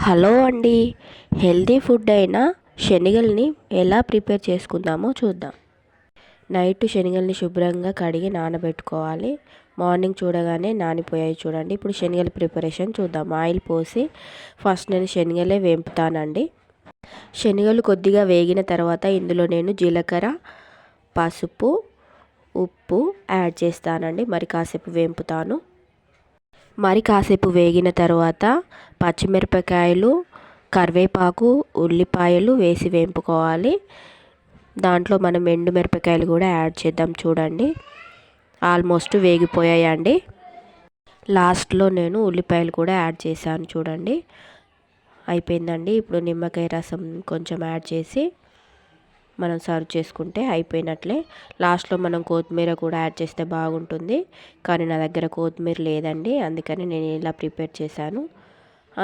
Hello అండి. Healthy food అయిన శనగల్ని ఎలా ప్రిపేర్ చేసుకుందామో చూద్దాం. నైట్ శనగల్ని శుభ్రంగా కడిగి నానబెట్టుకోవాలి. మార్నింగ్ చూడగానే నానిపోయాయి చూడండి. ఇప్పుడు శనగల ప్రిపరేషన్ చూద్దాం. ఆయిల్ పోసి ఫస్ట్ నేను శనగలే వేపుతానండి. శనగలు కొద్దిగా వేగిన తర్వాత ఇందులో నేను జీలకర్ర, పసుపు, ఉప్పు యాడ్ చేస్తానండి. మరి కాసేపు వేపుతాను. మరి కాసేపు వేగిన తర్వాత పచ్చిమిరపకాయలు, కరివేపాకు, ఉల్లిపాయలు వేసి వేపుకోవాలి. దాంట్లో మనం ఎండుమిరపకాయలు కూడా యాడ్ చేద్దాం. చూడండి ఆల్మోస్ట్ వేగిపోయాయండి. లాస్ట్లో నేను ఉల్లిపాయలు కూడా యాడ్ చేశాను చూడండి. అయిపోయిందండి. ఇప్పుడు నిమ్మకాయ రసం కొంచెం యాడ్ చేసి మనం సర్వ్ చేసుకుంటే అయిపోయినట్లే. లాస్ట్లో మనం కొత్తిమీర కూడా యాడ్ చేస్తే బాగుంటుంది, కానీ నా దగ్గర కొత్తిమీర లేదండి, అందుకని నేను ఇలా ప్రిపేర్ చేశాను.